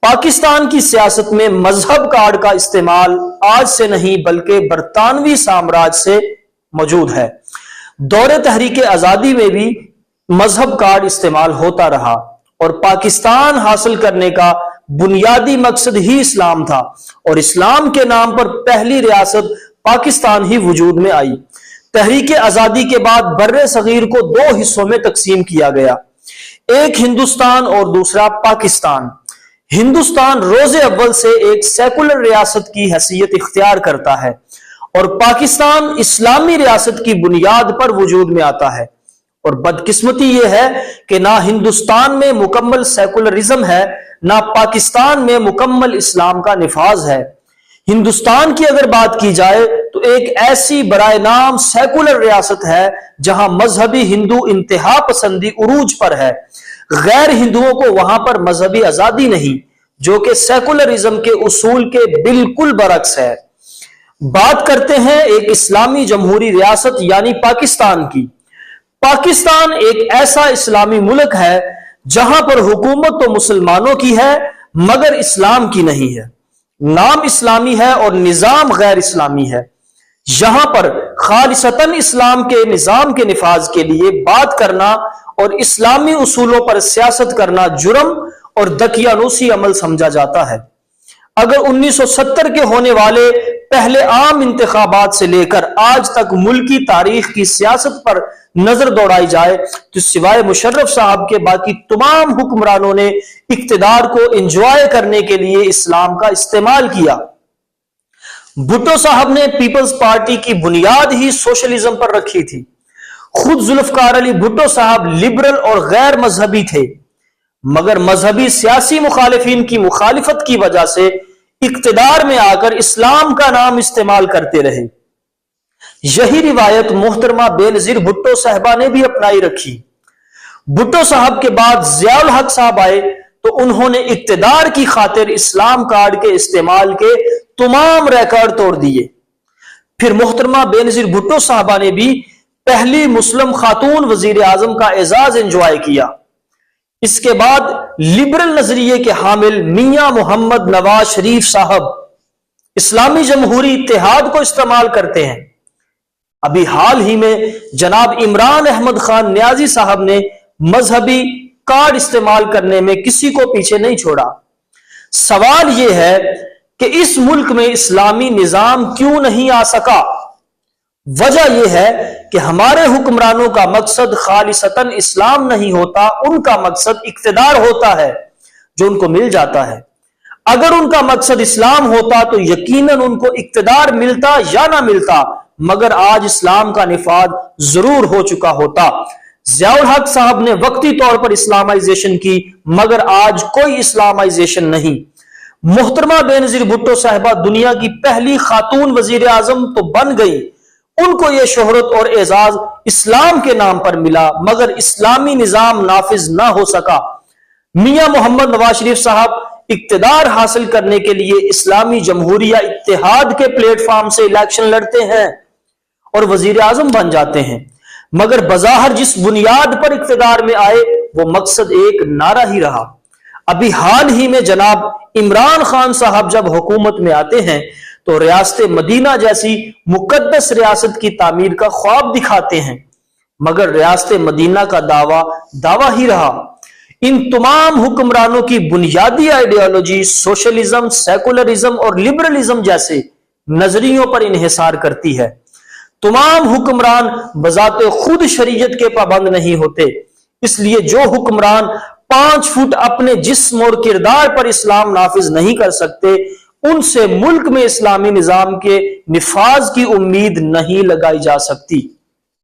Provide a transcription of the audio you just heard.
پاکستان کی سیاست میں مذہب کارڈ کا استعمال آج سے نہیں بلکہ برطانوی سامراج سے موجود ہے۔ دور تحریک آزادی میں بھی مذہب کارڈ استعمال ہوتا رہا اور پاکستان حاصل کرنے کا بنیادی مقصد ہی اسلام تھا، اور اسلام کے نام پر پہلی ریاست پاکستان ہی وجود میں آئی۔ تحریک آزادی کے بعد بر صغیر کو دو حصوں میں تقسیم کیا گیا، ایک ہندوستان اور دوسرا پاکستان۔ ہندوستان روز اول سے ایک سیکولر ریاست کی حیثیت اختیار کرتا ہے اور پاکستان اسلامی ریاست کی بنیاد پر وجود میں آتا ہے، اور بدقسمتی یہ ہے کہ نہ ہندوستان میں مکمل سیکولرزم ہے، نہ پاکستان میں مکمل اسلام کا نفاذ ہے۔ ہندوستان کی اگر بات کی جائے تو ایک ایسی برائے نام سیکولر ریاست ہے جہاں مذہبی ہندو انتہا پسندی عروج پر ہے، غیر ہندوؤں کو وہاں پر مذہبی آزادی نہیں، جو کہ سیکولرزم کے اصول کے بالکل برعکس ہے۔ بات کرتے ہیں ایک اسلامی جمہوری ریاست یعنی پاکستان کی۔ پاکستان ایک ایسا اسلامی ملک ہے جہاں پر حکومت تو مسلمانوں کی ہے مگر اسلام کی نہیں ہے، نام اسلامی ہے اور نظام غیر اسلامی ہے۔ یہاں پر خالصتاً اسلام کے نظام کے نفاذ کے لیے بات کرنا اور اسلامی اصولوں پر سیاست کرنا جرم اور دقیانوسی عمل سمجھا جاتا ہے۔ اگر 1970 کے ہونے والے پہلے عام انتخابات سے لے کر آج تک ملکی تاریخ کی سیاست پر نظر دوڑائی جائے تو سوائے مشرف صاحب کے باقی تمام حکمرانوں نے اقتدار کو انجوائے کرنے کے لیے اسلام کا استعمال کیا۔ بھٹو صاحب نے پیپلز پارٹی کی بنیاد ہی سوشلزم پر رکھی تھی۔ خود ذوالفقار علی بھٹو صاحب لبرل اور غیر مذہبی تھے، مگر مذہبی سیاسی مخالفین کی مخالفت کی وجہ سے اقتدار میں آ کر اسلام کا نام استعمال کرتے رہے۔ یہی روایت محترمہ بے نظیر بھٹو صاحبہ نے بھی اپنائی رکھی۔ بھٹو صاحب کے بعد ضیاء الحق صاحب آئے تو انہوں نے اقتدار کی خاطر اسلام کارڈ کے استعمال کے تمام ریکارڈ توڑ دیے۔ پھر محترمہ بے نظیر بھٹو صاحبہ نے بھی پہلی مسلم خاتون وزیر اعظم کا اعزاز انجوائے کیا۔ اس کے بعد لبرل نظریے کے حامل میاں محمد نواز شریف صاحب اسلامی جمہوری اتحاد کو استعمال کرتے ہیں۔ ابھی حال ہی میں جناب عمران احمد خان نیازی صاحب نے مذہبی کارڈ استعمال کرنے میں کسی کو پیچھے نہیں چھوڑا۔ سوال یہ ہے کہ اس ملک میں اسلامی نظام کیوں نہیں آ سکا؟ وجہ یہ ہے کہ ہمارے حکمرانوں کا مقصد خالصتاً اسلام نہیں ہوتا، ان کا مقصد اقتدار ہوتا ہے جو ان کو مل جاتا ہے۔ اگر ان کا مقصد اسلام ہوتا تو یقیناً ان کو اقتدار ملتا یا نہ ملتا، مگر آج اسلام کا نفاذ ضرور ہو چکا ہوتا۔ ضیاء الحق صاحب نے وقتی طور پر اسلامائزیشن کی مگر آج کوئی اسلامائزیشن نہیں۔ محترمہ بے نظیر بھٹو صاحبہ دنیا کی پہلی خاتون وزیر اعظم تو بن گئی، ان کو یہ شہرت اور اعزاز اسلام کے نام پر ملا مگر اسلامی نظام نافذ نہ ہو سکا۔ میاں محمد نواز شریف صاحب اقتدار حاصل کرنے کے لیے اسلامی جمہوریہ اتحاد کے پلیٹ فارم سے الیکشن لڑتے ہیں اور وزیر اعظم بن جاتے ہیں، مگر بظاہر جس بنیاد پر اقتدار میں آئے وہ مقصد ایک نعرہ ہی رہا۔ ابھی حال ہی میں جناب عمران خان صاحب جب حکومت میں آتے ہیں تو ریاست مدینہ جیسی مقدس ریاست کی تعمیر کا خواب دکھاتے ہیں، مگر ریاست مدینہ کا دعویٰ ہی رہا۔ ان تمام حکمرانوں کی بنیادی آئیڈیالوجی سوشلزم، سیکولرزم اور لبرلزم جیسے نظریوں پر انحصار کرتی ہے۔ تمام حکمران بذات خود شریعت کے پابند نہیں ہوتے، اس لیے جو حکمران 5 فٹ اپنے جسم اور کردار پر اسلام نافذ نہیں کر سکتے، ان سے ملک میں اسلامی نظام کے نفاذ کی امید نہیں لگائی جا سکتی۔